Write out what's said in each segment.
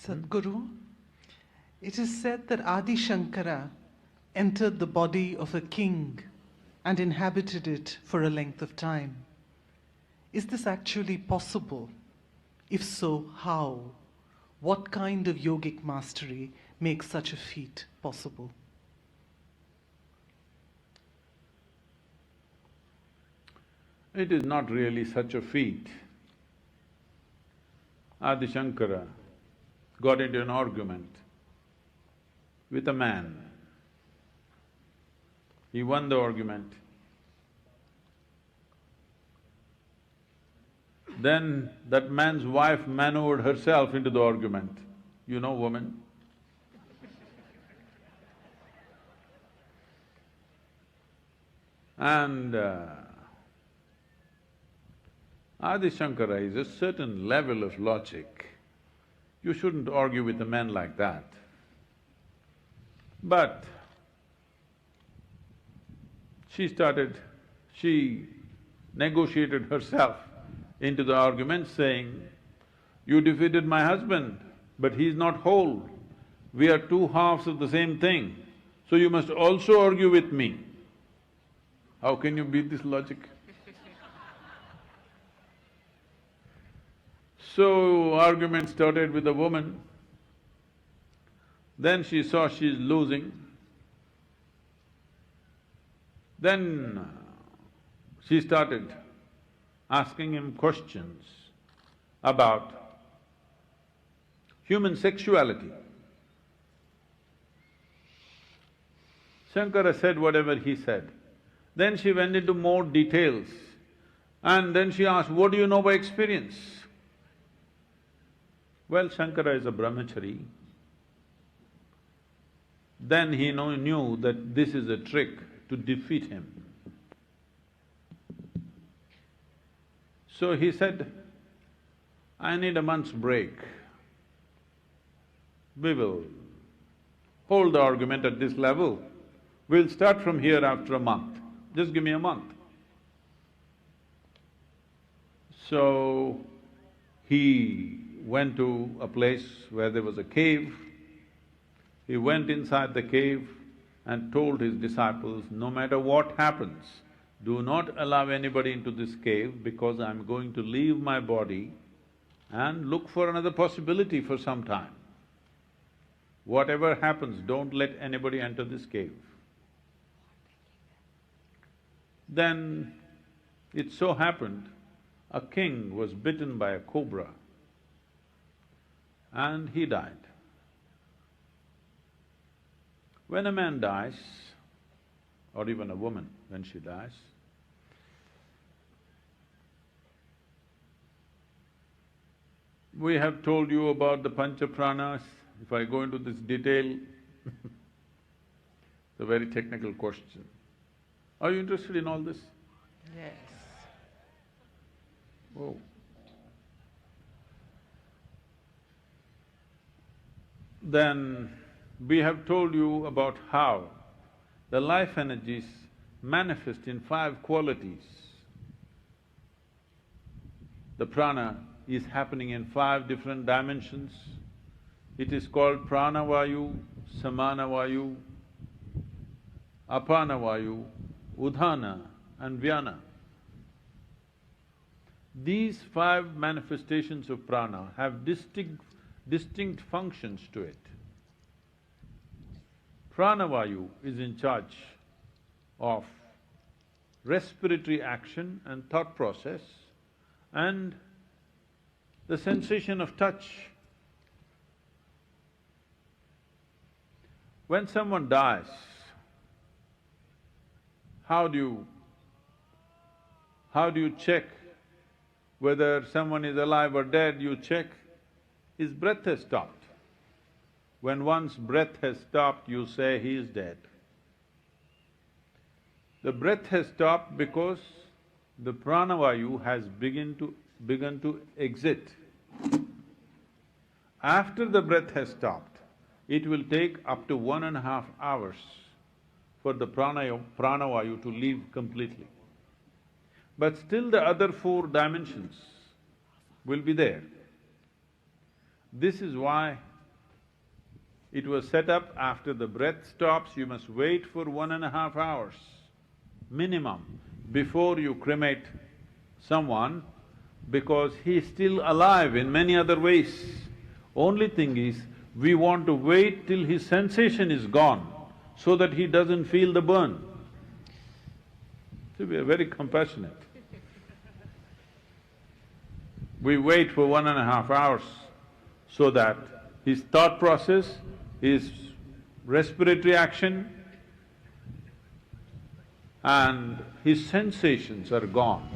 Sadhguru, it is said that Adi Shankara entered the body of a king and inhabited it for a length of time. Is this actually possible? If so, how? What kind of yogic mastery makes such a feat possible? It is not really such a feat. Adi Shankara got into an argument with a man. He won the argument. Then that man's wife maneuvered herself into the argument. You know woman. And Adi Shankara is a certain level of logic. You shouldn't argue with a man like that. But she negotiated herself into the argument saying, "You defeated my husband, but he's not whole. We are two halves of the same thing, so you must also argue with me." How can you beat this logic? So, argument started with the woman. Then she saw she's losing. Then she started asking him questions about human sexuality. Shankara said whatever he said. Then she went into more details and then she asked, "What do you know by experience?" Well, Shankara is a brahmachari. Then he knew that this is a trick to defeat him. So he said, "I need a month's break. We will hold the argument at this level. We'll start from here after a month. Just give me a month." So he went to a place where there was a cave. He went inside the cave and told his disciples, "No matter what happens, do not allow anybody into this cave because I'm going to leave my body and look for another possibility for some time. Whatever happens, don't let anybody enter this cave." Then it so happened, a king was bitten by a cobra and he died. When a man dies, or even a woman when she dies, we have told you about the pancha pranas. If I go into this detail, it's a very technical question. Are you interested in all this? Yes. Oh. Then we have told you about how the life energies manifest in 5 qualities. The prana is happening in 5 different dimensions. It is called pranavayu, samanavayu, apanavayu, udhana and vyana. These 5 manifestations of prana have distinct functions to it. Pranavayu is in charge of respiratory action and thought process and the sensation of touch. When someone dies, how do you check whether someone is alive or dead? You check his breath has stopped. When one's breath has stopped, you say he is dead. The breath has stopped because the pranavayu has begun to exit. After the breath has stopped, it will take up to 1.5 hours for the pranavayu to leave completely. But still the other 4 dimensions will be there. This is why It was set up after the breath stops, you must wait for 1.5 hours minimum before you cremate someone, because he is still alive in many other ways. Only thing is, we want to wait till his sensation is gone so that he doesn't feel the burn. So we are very compassionate. We wait for 1.5 hours so that his thought process, his respiratory action and his sensations are gone.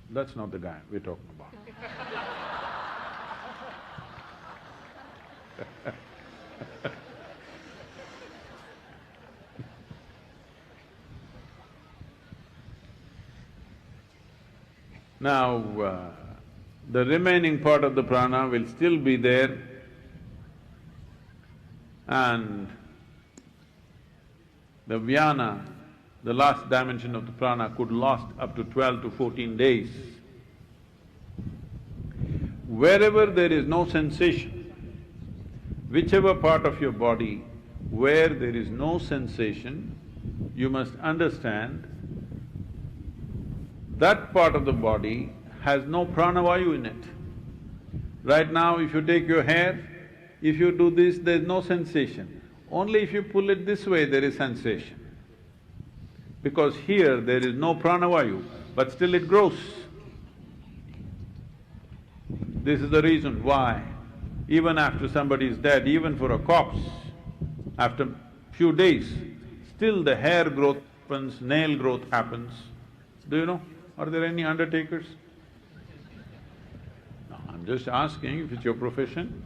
That's not the guy we're talking about. Now, the remaining part of the prana will still be there, and the vyana, the last dimension of the prana, could last up to 12 to 14 days. Wherever there is no sensation, whichever part of your body where there is no sensation, you must understand that part of the body has no pranavayu in it. Right now, if you take your hair, if you do this, there's no sensation. Only if you pull it this way, there is sensation. Because here there is no pranavayu, but still it grows. This is the reason why even after somebody is dead, even for a corpse, after few days, still the hair growth happens, nail growth happens. Do you know? Are there any undertakers? No, I'm just asking if it's your profession.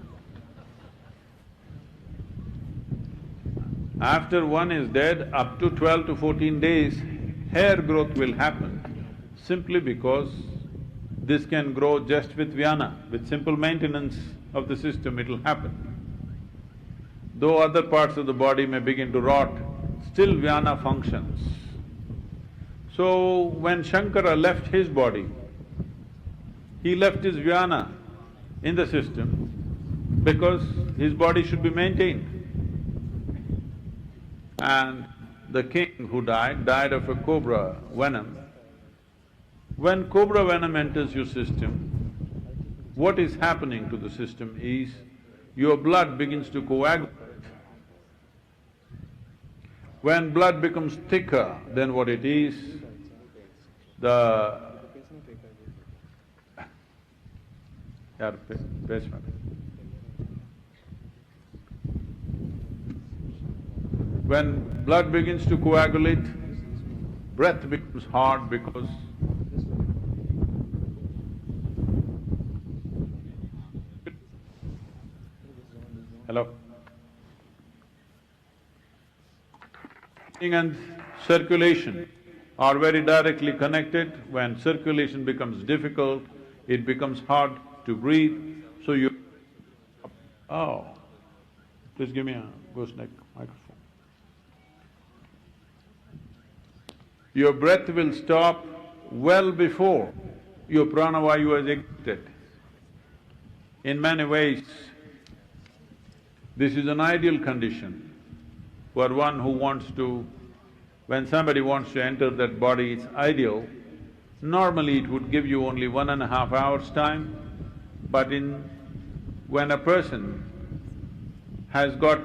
After one is dead, up to 12 to 14 days, hair growth will happen simply because this can grow just with vyana. With simple maintenance of the system, it'll happen. Though other parts of the body may begin to rot, still vyana functions. So, when Shankara left his body, he left his vyana in the system because his body should be maintained. And the king who died of a cobra venom. When cobra venom enters your system, what is happening to the system is your blood begins to coagulate. When blood becomes thicker than what it is, the… When blood begins to coagulate, breath becomes hard because hello? Breathing and circulation are very directly connected. When circulation becomes difficult, it becomes hard to breathe, so you… Oh, please give me a gooseneck microphone. Your breath will stop well before your pranavayu has exited. In many ways, this is an ideal condition for one who wants to… When somebody wants to enter that body, it's ideal. Normally it would give you only 1.5 hours time, but when a person has got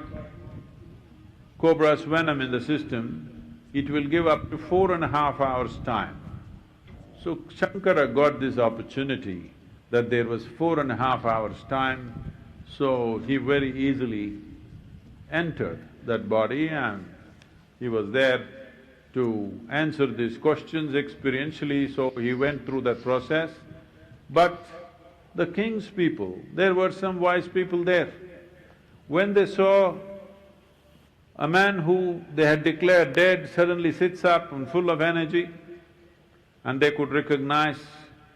cobra's venom in the system, it will give up to 4.5 hours time. So Shankara got this opportunity that there was 4.5 hours time, so he very easily entered that body and he was there to answer these questions experientially, so he went through that process. But the king's people, there were some wise people there. When they saw a man who they had declared dead suddenly sits up and full of energy, and they could recognize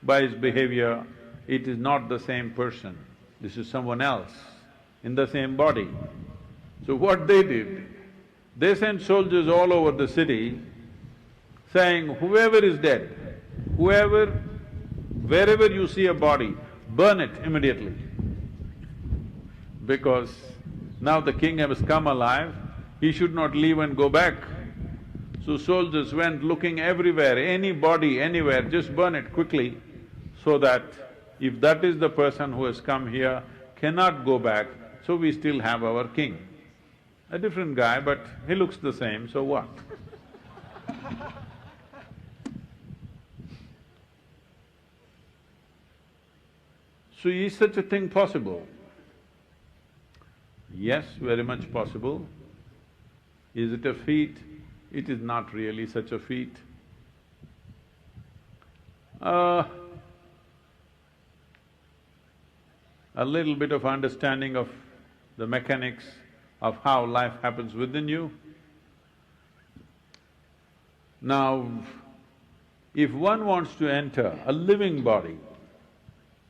by his behavior, it is not the same person, this is someone else in the same body. So what they did, they sent soldiers all over the city saying, whoever is dead, wherever you see a body, burn it immediately. Because now the king has come alive, he should not leave and go back. So soldiers went looking everywhere, any body, anywhere, just burn it quickly, so that if that is the person who has come here, cannot go back, so we still have our king. A different guy, but he looks the same, so what? So is such a thing possible? Yes, very much possible. Is it a feat? It is not really such a feat. A little bit of understanding of the mechanics of how life happens within you. Now, if one wants to enter a living body,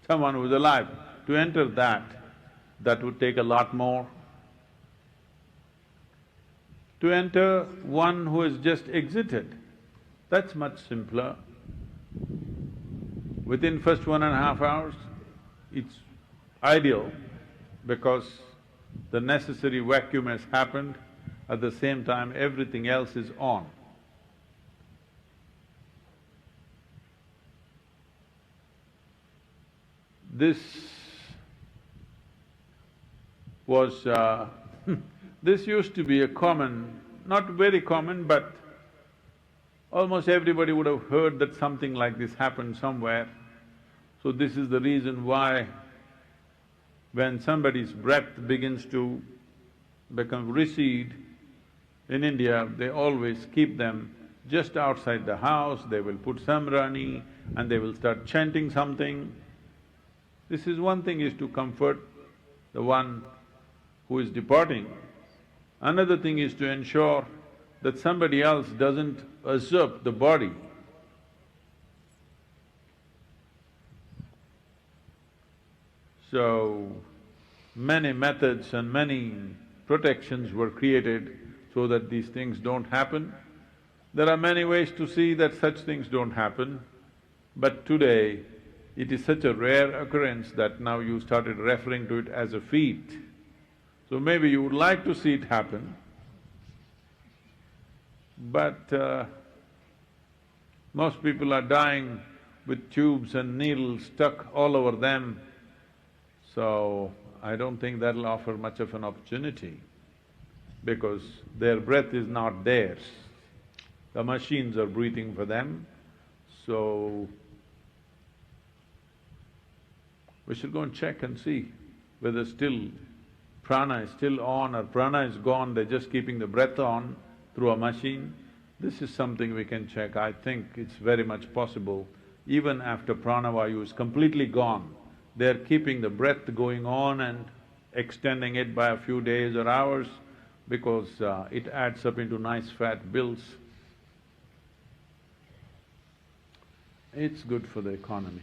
someone who is alive, to enter that would take a lot more. To enter one who has just exited, that's much simpler. Within first 1.5 hours, it's ideal because the necessary vacuum has happened, at the same time everything else is on. This was… this used to be a common, not very common, but almost everybody would have heard that something like this happened somewhere. So this is the reason why when somebody's breath begins to recede, in India, they always keep them just outside the house, they will put samrani and they will start chanting something. This is one thing, is to comfort the one who is departing. Another thing is to ensure that somebody else doesn't usurp the body. So, many methods and many protections were created so that these things don't happen. There are many ways to see that such things don't happen, but today it is such a rare occurrence that now you started referring to it as a feat. So maybe you would like to see it happen, but most people are dying with tubes and needles stuck all over them, so I don't think that'll offer much of an opportunity because their breath is not theirs. The machines are breathing for them, so we should go and check and see whether still prana is still on or prana is gone, they're just keeping the breath on through a machine. This is something we can check. I think it's very much possible, even after pranavayu is completely gone, they're keeping the breath going on and extending it by a few days or hours because it adds up into nice fat bills. It's good for the economy.